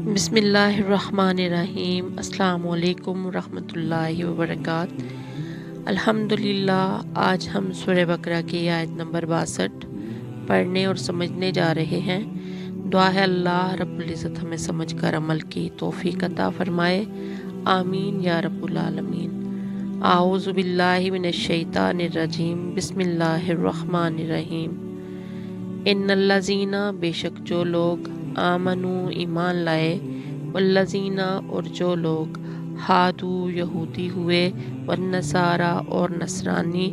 بسم اللہ الرحمن الرحیم۔ السلام علیکم ورحمۃ اللہ وبرکاتہ۔ الحمدللہ، آج ہم سورہ بقرہ کی آیت نمبر 62 پڑھنے اور سمجھنے جا رہے ہیں۔ دعا ہے اللہ رب العزت ہمیں سمجھ کر عمل کی توفیق عطا فرمائے، آمین یا رب العالمین۔ اعوذ باللہ من الشیطان الرجیم، بسم اللہ الرحمن الرحیم۔ ان الذین، بے شک جو لوگ، آمنو ایمان لائے، والذین اور جو لوگ، ہادو یہودی ہوئے، والنصارى اور نصرانی،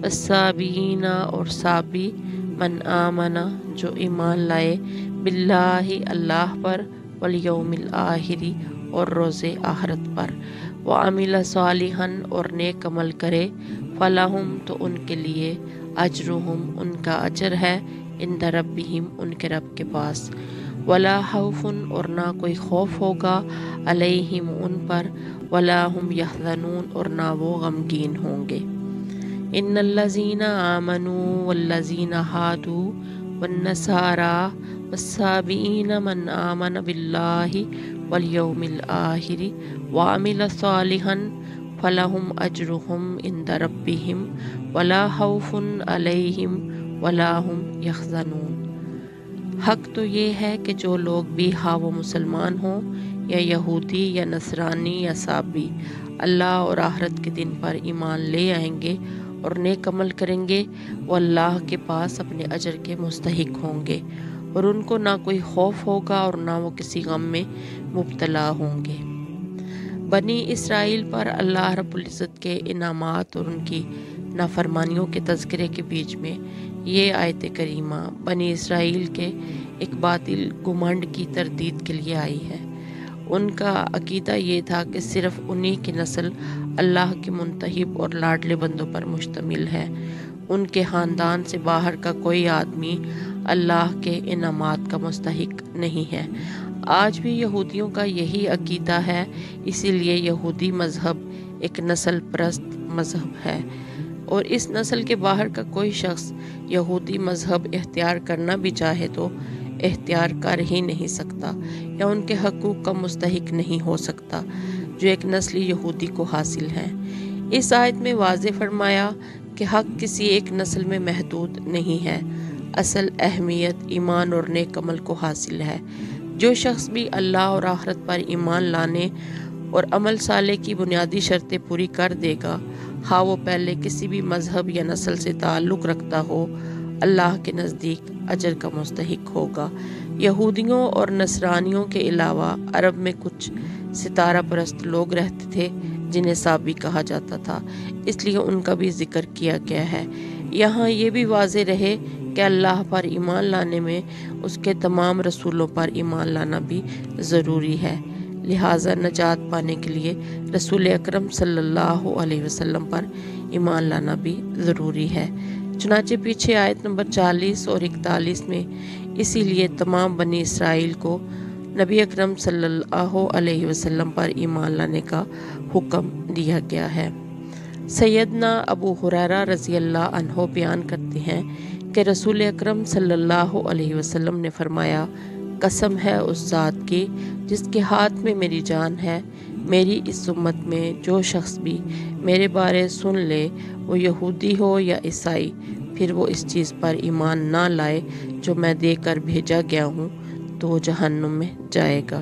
والصابئین اور صابی، من آمنا جو ایمان لائے، باللہ اللہ پر، والیوم الآخر اور روز آخرت پر، وعمل صالحا اور نیک عمل کرے، فلہم تو ان کے لیے، اجرہم ان کا اجر ہے، عند ربہم ان کے رب کے پاس، ولا خوف اور نہ کوئی خوف ہوگا، علیہم ان پر، ولا ہم یحزنون اور نہ وہ غمگین ہوں گے۔ ان الذین آمنوا والذین ہادوا والنصارى والصابئین من آمن باللہ والیوم الآخر وعمل صالحا فلہم اجرہم عند ربہم ولا خوف علیہم ولا ہم یحزنون۔ حق تو یہ ہے کہ جو لوگ بھی، ہاں وہ مسلمان ہوں یا یہودی یا نصرانی یا صابی، اللہ اور آخرت کے دن پر ایمان لے آئیں گے اور نیک عمل کریں گے، وہ اللہ کے پاس اپنے اجر کے مستحق ہوں گے، اور ان کو نہ کوئی خوف ہوگا اور نہ وہ کسی غم میں مبتلا ہوں گے۔ بنی اسرائیل پر اللہ رب العزت کے انعامات اور ان کی نافرمانیوں کے تذکرے کے بیچ میں یہ آیت کریمہ بنی اسرائیل کے ایک باطل گھمنڈ کی تردید کے لیے آئی ہے۔ ان کا عقیدہ یہ تھا کہ صرف انہی کی نسل اللہ کے منتخب اور لاڈلے بندوں پر مشتمل ہے، ان کے خاندان سے باہر کا کوئی آدمی اللہ کے انعامات کا مستحق نہیں ہے۔ آج بھی یہودیوں کا یہی عقیدہ ہے، اسی لیے یہودی مذہب ایک نسل پرست مذہب ہے، اور اس نسل کے باہر کا کوئی شخص یہودی مذہب اختیار کرنا بھی چاہے تو اختیار کر ہی نہیں سکتا، یا ان کے حقوق کا مستحق نہیں ہو سکتا جو ایک نسلی یہودی کو حاصل ہے۔ اس آیت میں واضح فرمایا کہ حق کسی ایک نسل میں محدود نہیں ہے، اصل اہمیت ایمان اور نیک عمل کو حاصل ہے۔ جو شخص بھی اللہ اور آخرت پر ایمان لانے اور عمل صالح کی بنیادی شرطیں پوری کر دے گا، ہاں وہ پہلے کسی بھی مذہب یا نسل سے تعلق رکھتا ہو، اللہ کے نزدیک اجر کا مستحق ہوگا۔ یہودیوں اور نصرانیوں کے علاوہ عرب میں کچھ ستارہ پرست لوگ رہتے تھے جنہیں صابی کہا جاتا تھا، اس لیے ان کا بھی ذکر کیا گیا ہے۔ یہاں یہ بھی واضح رہے کہ اللہ پر ایمان لانے میں اس کے تمام رسولوں پر ایمان لانا بھی ضروری ہے، لہٰذا نجات پانے کے لیے رسول اکرم صلی اللہ علیہ وسلم پر ایمان لانا بھی ضروری ہے۔ چنانچہ پیچھے آیت نمبر 40 اور 41 میں اسی لیے تمام بنی اسرائیل کو نبی اکرم صلی اللہ علیہ وسلم پر ایمان لانے کا حکم دیا گیا ہے۔ سیدنا ابو ہریرہ رضی اللہ عنہ بیان کرتے ہیں کہ رسول اکرم صلی اللہ علیہ وسلم نے فرمایا، قسم ہے اس ذات کی جس کے ہاتھ میں میری جان ہے، میری اس امت میں جو شخص بھی میرے بارے سن لے، وہ یہودی ہو یا عیسائی، پھر وہ اس چیز پر ایمان نہ لائے جو میں دے کر بھیجا گیا ہوں، تو وہ جہنم میں جائے گا۔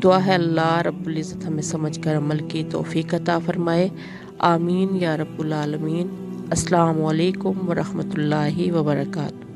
دعا ہے اللہ رب العزت ہمیں سمجھ کر عمل کی توفیق عطا فرمائے، آمین یا رب العالمین۔ السلام علیکم ورحمۃ اللہ وبرکاتہ۔